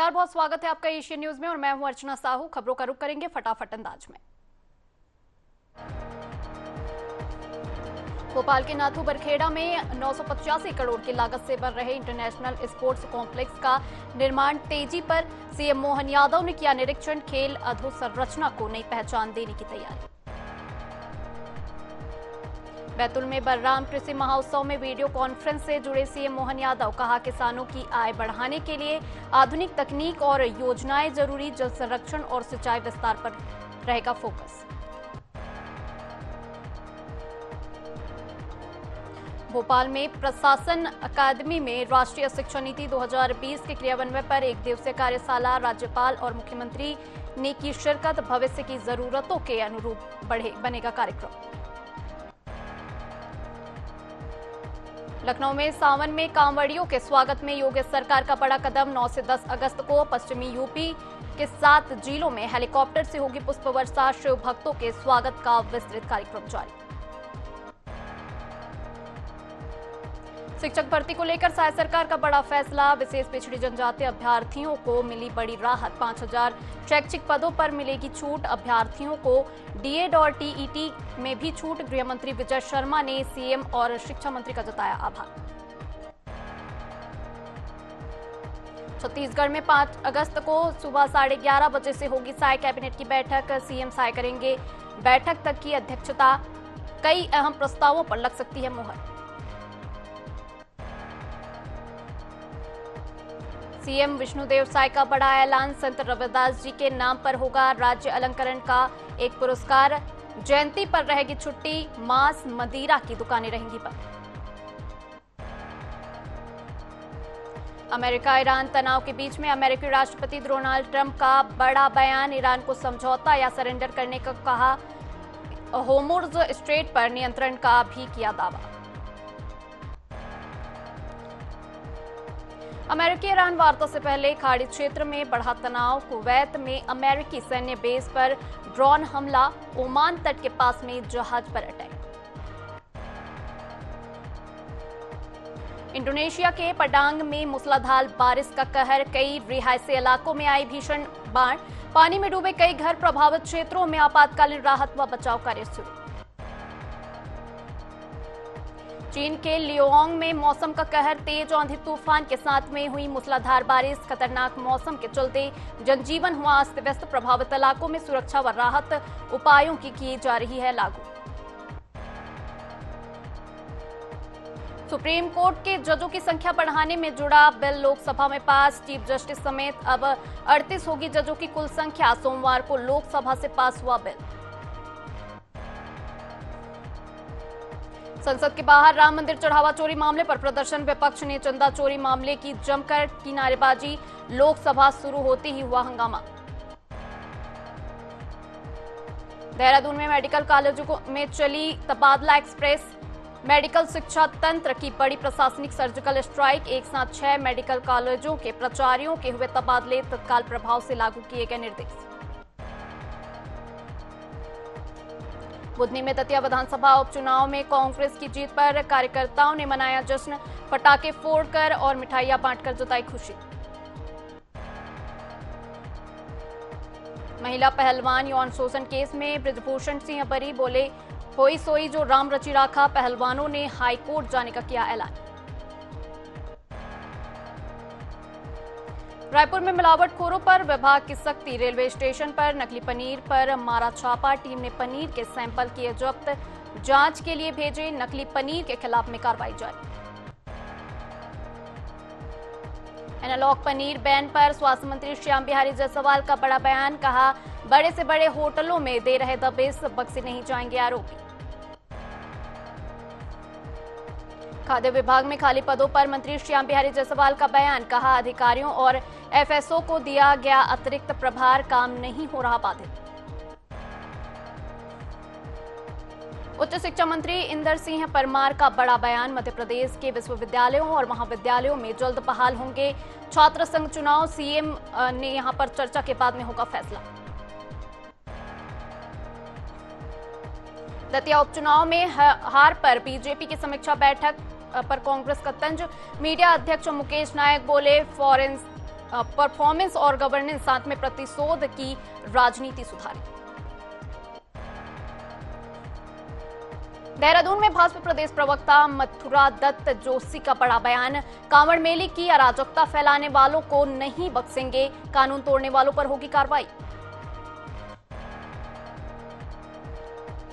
नमस्कार, बहुत स्वागत है आपका एशियन न्यूज में और मैं हूं अर्चना साहू। खबरों का रुख करेंगे फटाफट अंदाज में। भोपाल के नाथू बरखेड़ा में 985 करोड़ की लागत से बन रहे इंटरनेशनल स्पोर्ट्स कॉम्प्लेक्स का निर्माण तेजी पर। सीएम मोहन यादव ने किया निरीक्षण। खेल अधोसंरचना को नई पहचान देने की तैयारी। बैतूल में बलराम कृषि महोत्सव में वीडियो कॉन्फ्रेंस से जुड़े सीएम मोहन यादव। कहा, किसानों की आय बढ़ाने के लिए आधुनिक तकनीक और योजनाएं जरूरी। जल संरक्षण और सिंचाई विस्तार पर रहेगा फोकस। भोपाल में प्रशासन अकादमी में राष्ट्रीय शिक्षा नीति 2020 के क्रियान्वयन पर एक दिवसीय कार्यशाला। राज्यपाल और मुख्यमंत्री ने की शिरकत। भविष्य की जरूरतों के अनुरूप बनेगा कार्यक्रम। लखनऊ में सावन में कांवड़ियों के स्वागत में योगी सरकार का बड़ा कदम। 9 से 10 अगस्त को पश्चिमी यूपी के 7 जिलों में हेलीकॉप्टर से होगी पुष्प वर्षा। शिव भक्तों के स्वागत का विस्तृत कार्यक्रम जारी। शिक्षक भर्ती को लेकर सहाय सरकार का बड़ा फैसला। विशेष पिछड़ी जनजाति अभ्यर्थियों को मिली बड़ी राहत। 5000 शैक्षिक पदों पर मिलेगी छूट। अभ्यर्थियों को डीएड और टीईटी में भी छूट। गृह मंत्री विजय शर्मा ने सीएम और शिक्षा मंत्री का जताया आभार। छत्तीसगढ़ में 5 अगस्त को सुबह 11:30 बजे से होगी साय कैबिनेट की बैठक। सीएम साय करेंगे बैठक तक की अध्यक्षता। कई अहम प्रस्तावों पर लग सकती है मुहर। सीएम विष्णुदेव साय का बड़ा ऐलान। संत रविदास जी के नाम पर होगा राज्य अलंकरण का एक पुरस्कार। जयंती पर रहेगी छुट्टी। मांस मदिरा की दुकानें रहेंगी बंद। अमेरिका ईरान तनाव के बीच में अमेरिकी राष्ट्रपति डोनाल्ड ट्रंप का बड़ा बयान। ईरान को समझौता या सरेंडर करने का कहा। होर्मुज़ स्ट्रेट पर नियंत्रण का भी किया दावा। अमेरिकी ईरान वार्ता से पहले खाड़ी क्षेत्र में बढ़ा तनाव। कुवैत में अमेरिकी सैन्य बेस पर ड्रोन हमला। ओमान तट के पास में जहाज पर अटैक। इंडोनेशिया के पडांग में मूसलाधार बारिश का कहर। कई रिहायशी इलाकों में आई भीषण बाढ़। पानी में डूबे कई घर। प्रभावित क्षेत्रों में आपातकालीन राहत व बचाव कार्य शुरू। चीन के लियोंग में मौसम का कहर। तेज आंधी तूफान के साथ में हुई मूसलाधार बारिश। खतरनाक मौसम के चलते जनजीवन हुआ अस्त व्यस्त। प्रभावित इलाकों में सुरक्षा व राहत उपायों की जा रही है लागू। सुप्रीम कोर्ट के जजों की संख्या बढ़ाने में जुड़ा बिल लोकसभा में पास। चीफ जस्टिस समेत अब 38 होगी जजों की कुल संख्या। सोमवार को लोकसभा से पास हुआ बिल। संसद के बाहर राम मंदिर चढ़ावा चोरी मामले पर प्रदर्शन। विपक्ष ने चंदा चोरी मामले की जमकर की नारेबाजी। लोकसभा शुरू होते ही हुआ हंगामा। देहरादून में मेडिकल कॉलेजों में चली तबादला एक्सप्रेस। मेडिकल शिक्षा तंत्र की बड़ी प्रशासनिक सर्जिकल स्ट्राइक। एक साथ 6 मेडिकल कॉलेजों के प्राचार्यों के हुए तबादले। तत्काल प्रभाव से लागू किए गए निर्देश। बुधनी में दतिया विधानसभा उपचुनाव में कांग्रेस की जीत पर कार्यकर्ताओं ने मनाया जश्न। पटाखे फोड़कर और मिठाइयां बांटकर जताई खुशी। महिला पहलवान यौन शोषण केस में बृजभूषण सिंह बरी। बोले, होई सोई जो राम रचि राखा। पहलवानों ने हाईकोर्ट जाने का किया ऐलान। रायपुर में मिलावटखोरों पर विभाग की सख्ती। रेलवे स्टेशन पर नकली पनीर पर मारा छापा। टीम ने पनीर के सैंपल किए जब्त। जांच के लिए भेजे। नकली पनीर के खिलाफ में कार्रवाई जारी। एनालॉग पनीर बैन पर स्वास्थ्य मंत्री श्याम बिहारी जायसवाल का बड़ा बयान। कहा, बड़े से बड़े होटलों में दे रहे दबिश। बक्से नहीं जाएंगे आरोपी। खाद्य विभाग में खाली पदों पर मंत्री श्याम बिहारी जायसवाल का बयान। कहा, अधिकारियों और एफएसओ को दिया गया अतिरिक्त प्रभार। काम नहीं हो रहा बाधित। उच्च शिक्षा मंत्री इंदर सिंह परमार का बड़ा बयान। मध्य प्रदेश के विश्वविद्यालयों और महाविद्यालयों में जल्द बहाल होंगे छात्र संघ चुनाव। सीएम ने यहां पर चर्चा के बाद में होगा फैसला। दतिया उपचुनाव में हार पर बीजेपी की समीक्षा बैठक पर कांग्रेस का तंज। मीडिया अध्यक्ष मुकेश नायक बोले, परफॉर्मेंस और गवर्नेंस, साथ में प्रतिशोध की राजनीति सुधारी। देहरादून में भाजपा प्रदेश प्रवक्ता मथुरा दत्त जोशी का बड़ा बयान। कांवड़ मेले की अराजकता फैलाने वालों को नहीं बख्शेंगे, कानून तोड़ने वालों पर होगी कार्रवाई।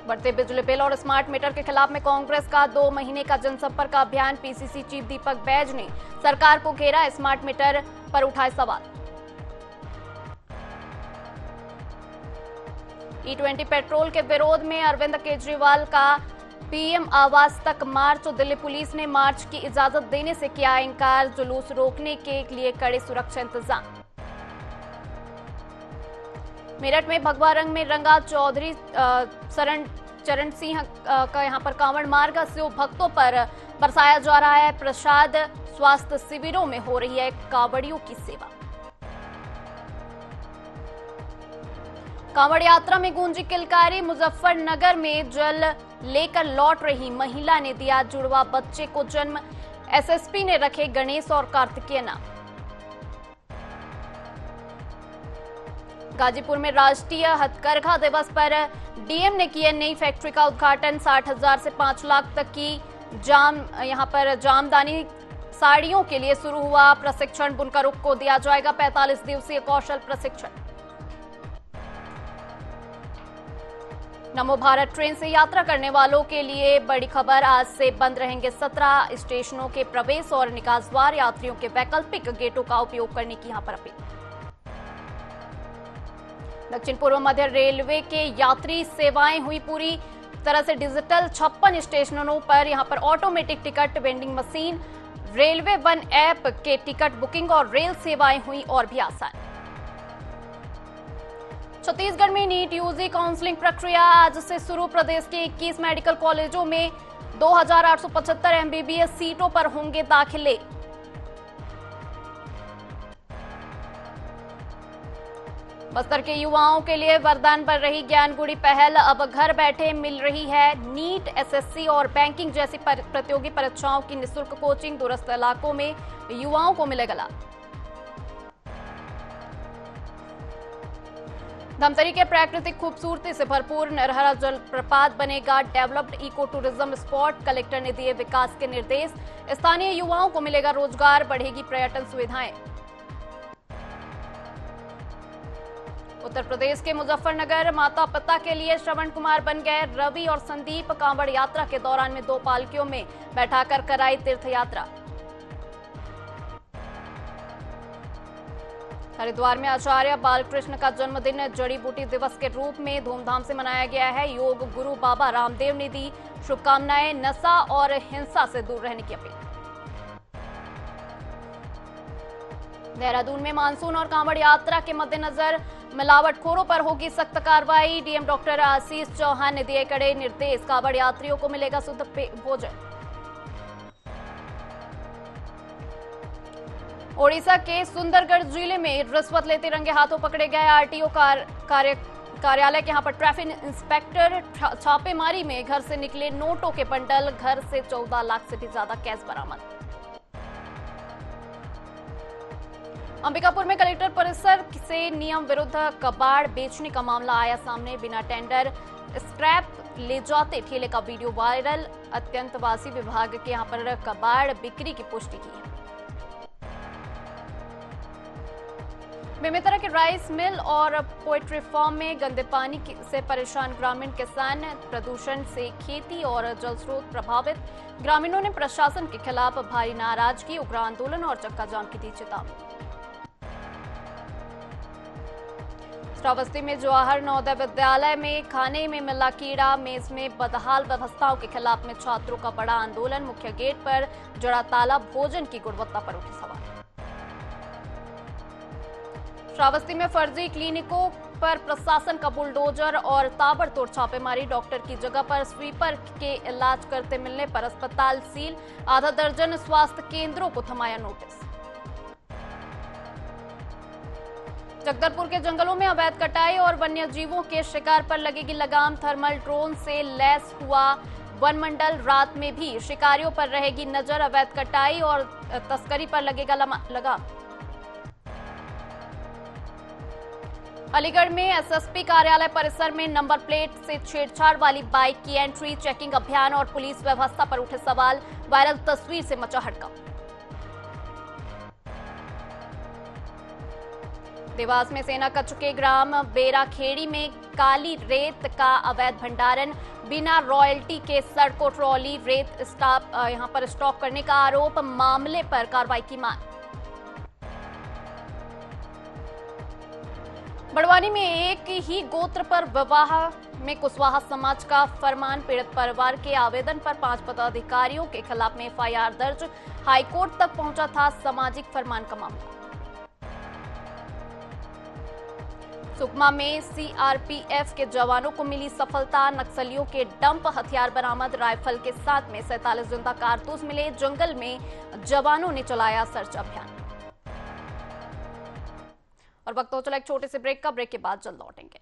बढ़ते बिजली बिल और स्मार्ट मीटर के खिलाफ में कांग्रेस का 2 महीने का जनसंपर्क अभियान। पीसीसी चीफ दीपक बैज ने सरकार को घेरा, स्मार्ट मीटर पर उठाए सवाल। E20 पेट्रोल के विरोध में अरविंद केजरीवाल का पीएम आवास तक मार्च। दिल्ली पुलिस ने मार्च की इजाजत देने से किया इनकार। जुलूस रोकने के लिए कड़े सुरक्षा इंतजाम। मेरठ में भगवा रंग में रंगा चौधरी चरण सिंह का यहां पर कांवड़ मार्ग से भक्तों पर बरसाया जा रहा है प्रसाद। स्वास्थ्य शिविरों में हो रही है कांवड़ियों की सेवा। कांवड़ यात्रा में गूंजी किलकारी। मुजफ्फरनगर में जल लेकर लौट रही महिला ने दिया जुड़वा बच्चे को जन्म। एसएसपी ने रखे गणेश और कार्तिकेय नाम। गाजीपुर में राष्ट्रीय हथकरघा दिवस पर डीएम ने किया नई फैक्ट्री का उद्घाटन। 60,000 से 5 लाख तक की यहां पर जामदानी साड़ियों के लिए शुरू हुआ प्रशिक्षण। बुनकरों को दिया जाएगा 45 दिवसीय कौशल प्रशिक्षण। नमो भारत ट्रेन से यात्रा करने वालों के लिए बड़ी खबर। आज से बंद रहेंगे 17 स्टेशनों के प्रवेश और निकास द्वार। यात्रियों के वैकल्पिक गेटों का उपयोग करने की यहां पर अपील। दक्षिण पूर्व मध्य रेलवे के यात्री सेवाएं हुई पूरी तरह से डिजिटल। 56 स्टेशनों पर यहां पर automatic ticket vending machine, railway one app के टिकट बुकिंग और रेल सेवाएं हुई और भी आसान। छत्तीसगढ़ में नीट यूजी काउंसलिंग प्रक्रिया आज से शुरू। प्रदेश के 21 मेडिकल कॉलेजों में 2,875 एमबीबीएस सीटों पर होंगे दाखिले। बस्तर के युवाओं के लिए वरदान बन रही ज्ञानगुड़ी पहल। अब घर बैठे मिल रही है नीट, एसएससी और बैंकिंग जैसी प्रतियोगी परीक्षाओं की निःशुल्क कोचिंग। दूरस्थ इलाकों में युवाओं को मिलेगा लाभ। धमतरी के प्राकृतिक खूबसूरती से भरपूर नरहरा जलप्रपात बनेगा developed eco tourism spot. Collector ने दिए विकास के निर्देश। स्थानीय युवाओं को मिलेगा रोजगार, बढ़ेगी पर्यटन सुविधाएं। उत्तर प्रदेश के मुजफ्फरनगर माता पिता के लिए श्रवण कुमार बन गए। रवि और संदीप कांवड़ यात्रा के दौरान में 2 पालकियों में बैठाकर कराई तीर्थ यात्रा। हरिद्वार में आचार्य बालकृष्ण का जन्मदिन जड़ी बूटी दिवस के रूप में धूमधाम से मनाया गया है। योग गुरु बाबा रामदेव ने दी शुभकामनाएं। नशा और हिंसा से दूर रहने की अपील। देहरादून में मानसून और कांवड़ यात्रा के मद्देनजर मिलावटखोरों पर होगी सख्त कार्रवाई। डीएम डॉक्टर आशीष चौहान ने दिए कड़े निर्देश। कांवड़ यात्रियों को मिलेगा शुद्ध भोजन। ओडिशा के सुंदरगढ़ जिले में रिश्वत लेते रंगे हाथों पकड़े गए आरटीओ कार्यालय के यहां पर ट्रैफिक इंस्पेक्टर। छापेमारी में घर से निकले नोटों के बंडल। घर से 14 लाख से भी ज्यादा कैश बरामद। अंबिकापुर में कलेक्टर परिसर से नियम विरुद्ध कबाड़ बेचने का मामला आया सामने। बिना टेंडर स्क्रैप ले जाते ठेले का वीडियो वायरल। अत्यंतवासी विभाग के यहां पर कबाड़ बिक्री की पुष्टि की है। बेमेतरा के राइस मिल और पोल्ट्री फार्म में गंदे पानी से परेशान ग्रामीण किसान। प्रदूषण से खेती और जल स्रोत प्रभावित। ग्रामीणों ने प्रशासन के खिलाफ भारी नाराजगी, उग्र आंदोलन और चक्का जाम की दी चेतावनी। श्रावस्ती में जवाहर नवोदय विद्यालय में खाने में मिला कीड़ा। मेज में बदहाल व्यवस्थाओं के खिलाफ में छात्रों का बड़ा आंदोलन। मुख्य गेट पर जड़ा ताला। भोजन की गुणवत्ता पर उठे सवाल। श्रावस्ती में फर्जी क्लिनिकों पर प्रशासन का बुलडोजर और ताबड़तोड़ छापेमारी। डॉक्टर की जगह पर स्वीपर के इलाज करते मिलने पर अस्पताल सील। आधा दर्जन स्वास्थ्य केंद्रों को थमाया नोटिस। जगदलपुर के जंगलों में अवैध कटाई और वन्य जीवों के शिकार पर लगेगी लगाम। थर्मल ड्रोन से लैस हुआ वन मंडल। रात में भी शिकारियों पर रहेगी नजर। अवैध कटाई और तस्करी पर लगेगा लगाम। अलीगढ़ में एसएसपी कार्यालय परिसर में नंबर प्लेट से छेड़छाड़ वाली बाइक की एंट्री, चेकिंग अभियान और पुलिस व्यवस्था पर उठे सवाल। वायरल तस्वीर से मचा हड़कंप। देवास में सेना कच्छ के ग्राम बेराखेड़ी में काली रेत का अवैध भंडारण, बिना रॉयल्टी के सड़कों ट्रॉली रेत स्टॉप यहां पर स्टॉक करने का आरोप, मामले पर कार्रवाई की मांग। बड़वानी में एक ही गोत्र पर विवाह में कुशवाहा समाज का फरमान, पीड़ित परिवार के आवेदन पर 5 पदाधिकारियों के खिलाफ में एफआईआर दर्ज, हाईकोर्ट तक पहुंचा था सामाजिक फरमान का मामला। सुकमा में सीआरपीएफ के जवानों को मिली सफलता, नक्सलियों के डंप हथियार बरामद, राइफल के साथ में 47 जिंदा कारतूस मिले, जंगल में जवानों ने चलाया सर्च अभियान। और वक्त हो चला एक छोटे से ब्रेक का, ब्रेक के बाद जल्द लौटेंगे।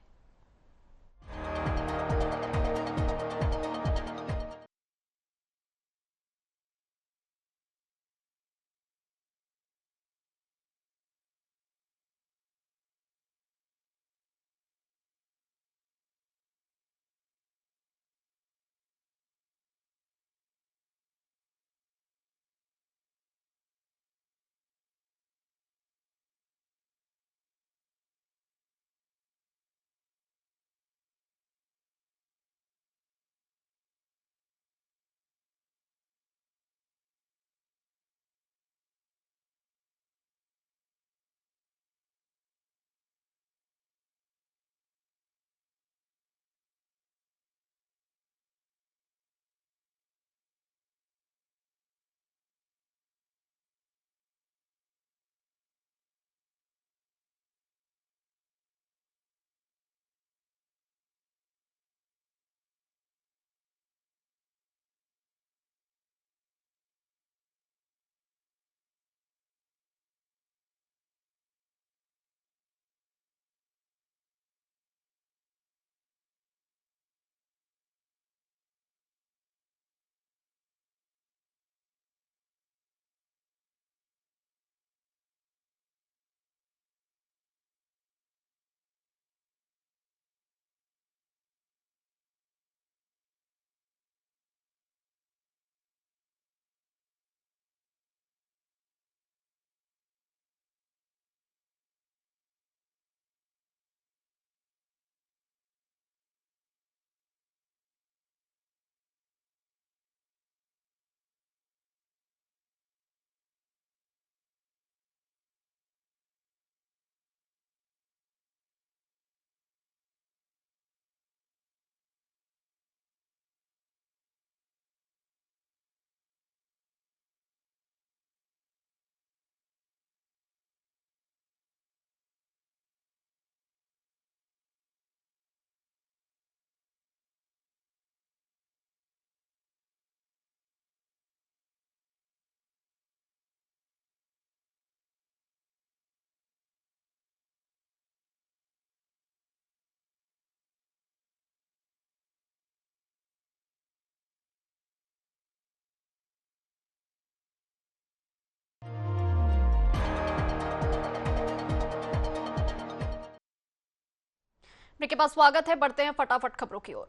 ब्रेक के पास स्वागत है, बढ़ते हैं फटाफट खबरों की ओर।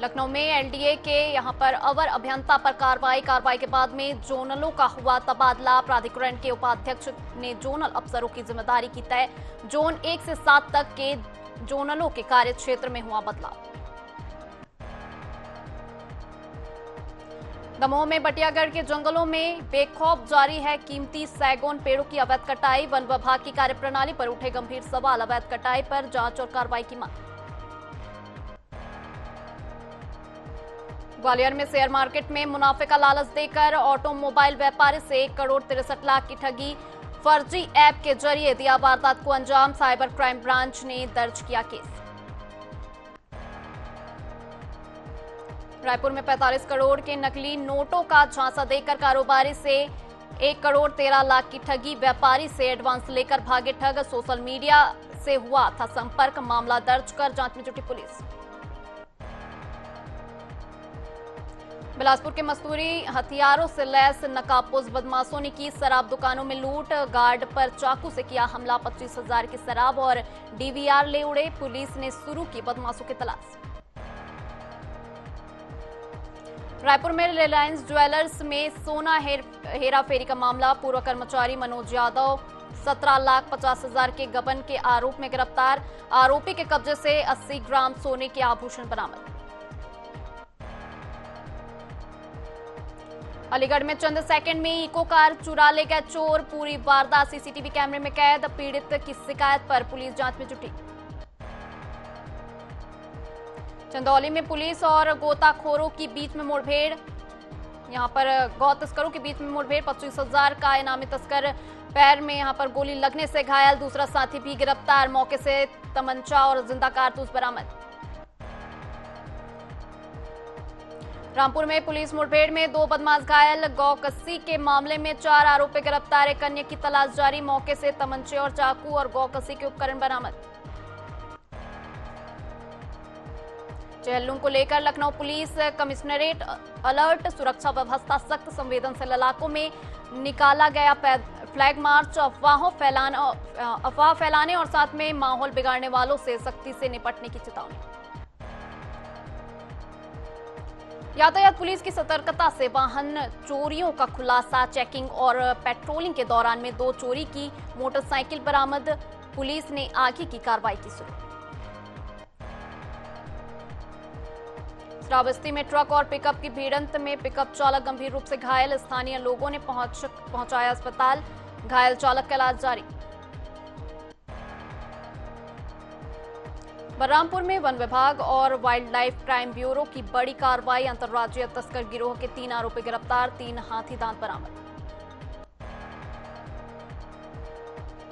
लखनऊ में एलडीए के यहां पर अवर अभियंता पर कार्रवाई के बाद में जोनलों का हुआ तबादला, प्राधिकरण के उपाध्यक्ष ने जोनल अफसरों की जिम्मेदारी की तय, जोन 1 से 7 तक के जोनलों के कार्य क्षेत्र में हुआ बदलाव। दमोह में बटियागढ़ के जंगलों में बेखौफ जारी है कीमती सैगोन पेड़ों की अवैध कटाई, वन विभाग की कार्यप्रणाली पर उठे गंभीर सवाल, अवैध कटाई पर जांच और कार्रवाई की मांग। ग्वालियर में शेयर मार्केट में मुनाफे का लालच देकर ऑटोमोबाइल व्यापारी से 1 करोड़ 63 लाख की ठगी, फर्जी ऐप के जरिए दिया वारदात को अंजाम, साइबर क्राइम ब्रांच ने दर्ज किया केस। रायपुर में 45 करोड़ के नकली नोटों का झांसा देकर कारोबारी से 1 करोड़ 13 लाख की ठगी, व्यापारी से एडवांस लेकर भागे ठग, सोशल मीडिया से हुआ था संपर्क, मामला दर्ज कर जांच में जुटी पुलिस। बिलासपुर के मस्तूरी हथियारों से लैस नकाबपोश बदमाशों ने की शराब दुकानों में लूट। गार्ड पर चाकू से किया हमला। 25,000 की शराब और डीवीआर ले उड़े। पुलिस ने शुरू की बदमाशों की तलाश। रायपुर में रिलायंस ज्वेलर्स में सोना हेराफेरी का मामला। पूर्व कर्मचारी मनोज यादव 17,50,000 के गबन के आरोप में गिरफ्तार। आरोपी के कब्जे से 80 ग्राम सोने के आभूषण बरामद। अलीगढ़ में चंद सेकंड में इको कार चुरा ले गए चोर। पूरी वारदात सीसीटीवी कैमरे में कैद। पीड़ित की शिकायत पर पुलिस जांच में जुटी। चंदौली में पुलिस और गोताखोरों के बीच में मुठभेड़। यहां पर गौ तस्करों के बीच में मुठभेड़। 25,000 का इनामी तस्कर पैर में यहां पर गोली लगने से घायल। दूसरा साथी भी गिरफ्तार। मौके से तमंचा और जिंदा कारतूस बरामद। रामपुर में पुलिस मुठभेड़ में 2 बदमाश घायल। गौ कस्सी के मामले में 4 आरोपी गिरफ्तार। एक अन्य की तलाश जारी। मौके से तमंचे और चाकू और गौ कस्सी के उपकरण बरामद। चेहल्लूम को लेकर लखनऊ पुलिस कमिश्नरेट अलर्ट। सुरक्षा व्यवस्था सख्त। संवेदनशील इलाकों में निकाला गया फ्लैग मार्च। अफवाह फैलाने और साथ में माहौल बिगाड़ने वालों से सख्ती से निपटने की चेतावनी। यातायात पुलिस की सतर्कता से वाहन चोरियों का खुलासा। चेकिंग और पेट्रोलिंग के दौरान में 2 चोरी की मोटरसाइकिल बरामद। पुलिस ने आगे की कार्रवाई की शुरू। श्रावस्ती में ट्रक और पिकअप की भिड़ंत में पिकअप चालक गंभीर रूप से घायल। स्थानीय लोगों ने पहुंचाया अस्पताल। घायल चालक का इलाज जारी। बलरामपुर में वन विभाग और वाइल्ड लाइफ क्राइम ब्यूरो की बड़ी कार्रवाई। अंतर्राज्यीय तस्कर गिरोह के 3 आरोपी गिरफ्तार। 3 हाथी दांत बरामद।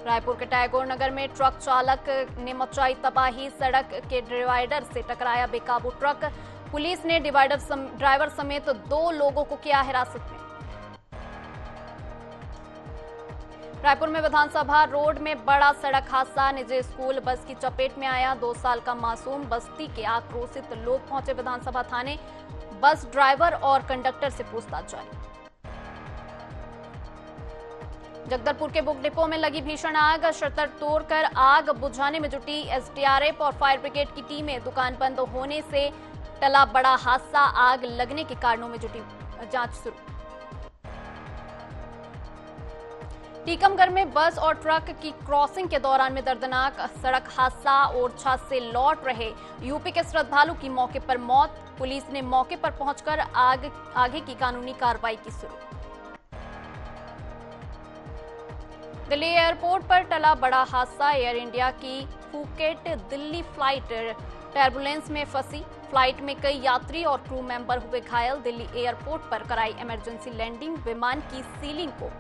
रायपुर के टैगोर नगर में ट्रक चालक ने मचाई तबाही। सड़क के डिवाइडर से टकराया बेकाबू ट्रक। पुलिस ने ड्राइवर समेत 2 लोगों को किया हिरासत में। रायपुर में विधानसभा रोड में बड़ा सड़क हादसा। निजी स्कूल बस की चपेट में आया। 2 साल का मासूम। बस्ती के आक्रोशित लोग पहुंचे विधानसभा थाने। बस ड्राइवर और कंडक्टर से पूछताछ जारी। जगदलपुर के बुक डिपो में लगी भीषण आग। शटर तोड़कर आग बुझाने में जुटी एसडीआरएफ और फायर ब्रिगेड की टीमें। दुकान बंद होने से टला बड़ा हादसा। आग लगने के कारणों में जुटी जांच शुरू। टीकमगढ़ में बस और ट्रक की क्रॉसिंग के दौरान में दर्दनाक सड़क हादसा। ओरछा से लौट रहे यूपी के श्रद्धालु की मौके पर मौत। पुलिस ने मौके पर पहुंचकर आगे की कानूनी कार्रवाई की शुरू। दिल्ली एयरपोर्ट पर टला बड़ा हादसा। एयर इंडिया की फुकेट दिल्ली फ्लाइट टर्बुलेंस में फंसी। फ्लाइट में कई यात्री और क्रू मेंबर हुए घायल। दिल्ली एयरपोर्ट पर कराई इमरजेंसी लैंडिंग। विमान की सीलिंग को।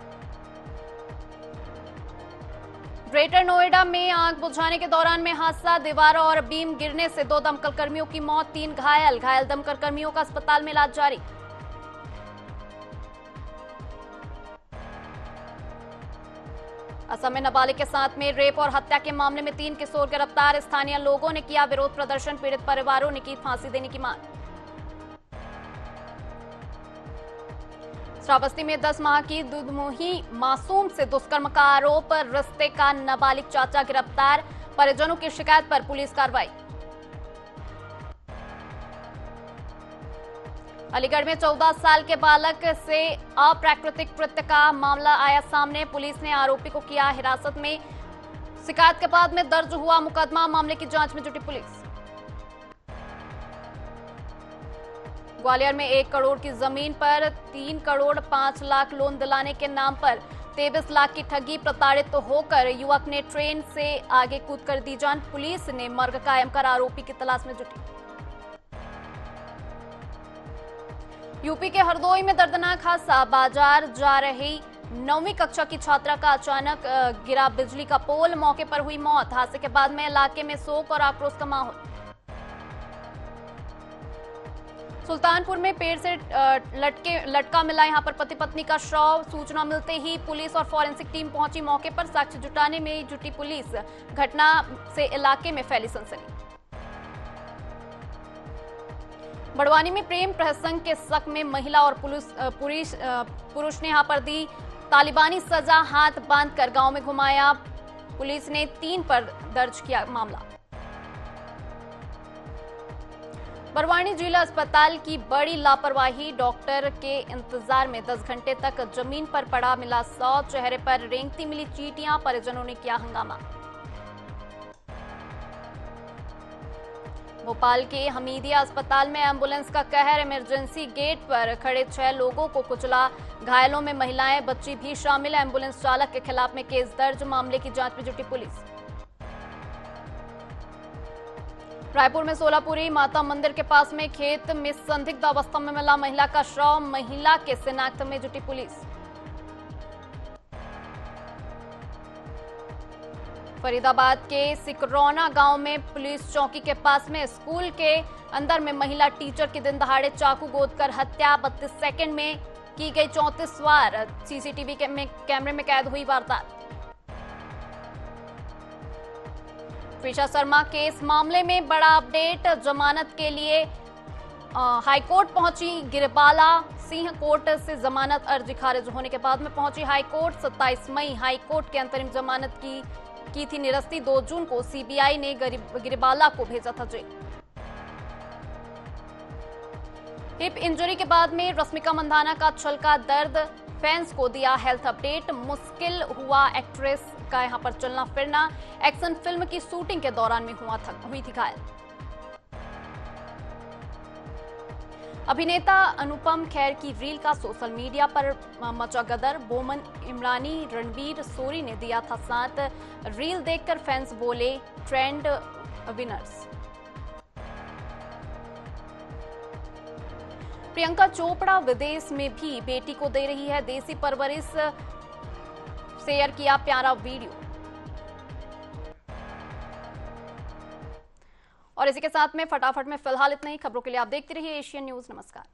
ग्रेटर नोएडा में आग बुझाने के दौरान में हादसा। दीवार और बीम गिरने से 2 दमकल कर्मियों की मौत। 3 घायल। दमकल कर्मियों का अस्पताल में इलाज जारी। असम में नाबालिग के साथ में रेप और हत्या के मामले में 3 किशोर गिरफ्तार। स्थानीय लोगों ने किया विरोध प्रदर्शन। पीड़ित परिवारों ने की फांसी देने की मांग। श्रावस्ती में 10 माह की दुधमुही मासूम से दुष्कर्म का आरोप। रिश्ते का नाबालिग चाचा गिरफ्तार। परिजनों की शिकायत पर पुलिस कार्रवाई। अलीगढ़ में 14 साल के बालक से अप्राकृतिक कृत्य का मामला आया सामने। पुलिस ने आरोपी को किया हिरासत में। शिकायत के बाद में दर्ज हुआ मुकदमा। मामले की जांच में जुटी पुलिस। ग्वालियर में 1 करोड़ की जमीन पर 3 करोड़ 5 लाख लोन दिलाने के नाम पर 23 लाख की ठगी। प्रताड़ित होकर युवक ने ट्रेन से आगे कूद कर दी जान। पुलिस ने मर्ग कायम कर आरोपी की तलाश में जुटी। यूपी के हरदोई में दर्दनाक हादसा। बाजार जा रही 9वीं कक्षा की छात्रा का अचानक गिरा बिजली का पोल। मौके पर हुई मौत। हादसे के बाद में इलाके में शोक और आक्रोश का माहौल। सुल्तानपुर में पेड़ से लटका मिला यहां पर पति पत्नी का शव। सूचना मिलते ही पुलिस और फॉरेंसिक टीम पहुंची मौके पर। साक्ष्य जुटाने में जुटी पुलिस। घटना से इलाके में फैली सनसनी। बड़वानी में प्रेम प्रसंग के शक में महिला और पुरुष ने यहां पर दी तालिबानी सजा, हाथ बांधकर गांव में घुमाया। पुलिस ने 3 पर दर्ज किया मामला। बड़वानी जिला अस्पताल की बड़ी लापरवाही, डॉक्टर के इंतजार में 10 घंटे तक जमीन पर पड़ा मिला 100, चेहरे पर रेंगती मिली चींटियां, परिजनों ने किया हंगामा। भोपाल के हमीदिया अस्पताल में एम्बुलेंस का कहर, इमरजेंसी गेट पर खड़े 6 लोगों को कुचला, घायलों में महिलाएं, बच्ची भी शामिल। एम्बुलेंस चालक के खिलाफ में केस दर्ज, मामले की जांच में जुटी पुलिस। रायपुर में सोलापुरी माता मंदिर के पास में खेत में संदिग्ध अवस्था में मिला महिला का शव, महिला के शिनाख्त में जुटी पुलिस। फरीदाबाद के सिकरौना गांव में पुलिस चौकी के पास में स्कूल के अंदर में महिला टीचर की दिन दहाड़े चाकू गोदकर हत्या, 32 सेकंड में की गई 34 वार, सीसीटीवी कैमरे में कैद हुई वारदात। त्रिशा शर्मा केस मामले में बड़ा अपडेट, जमानत के लिए हाईकोर्ट पहुंची गिरिबाला, सिंह कोर्ट से जमानत अर्जी खारिज होने के बाद में पहुंची हाईकोर्ट। 27 मई हाईकोर्ट के अंतरिम जमानत की थी निरस्ती, 2 जून को सीबीआई ने गिरिबाला को भेजा था जेल। हिप इंजरी के बाद में रश्मिका मंदाना का छलका दर्द, फैंस को दिया हेल्थ अपडेट, मुश्किल हुआ एक्ट्रेस का यहां पर चलना फिरना, एक्शन फिल्म की शूटिंग के दौरान में हुई थी घायल। अभिनेता अनुपम खेर की रील का सोशल मीडिया पर मचा गदर, बोमन इमरानी, रणबीर सोरी ने दिया था साथ, रील देखकर फैंस बोले ट्रेंड विनर्स। प्रियंका चोपड़ा विदेश में भी बेटी को दे रही है देसी परवरिश, शेयर किया प्यारा वीडियो। और इसी के साथ में फटाफट में फिलहाल इतना ही। खबरों के लिए आप देखते रहिए एशियन न्यूज। नमस्कार।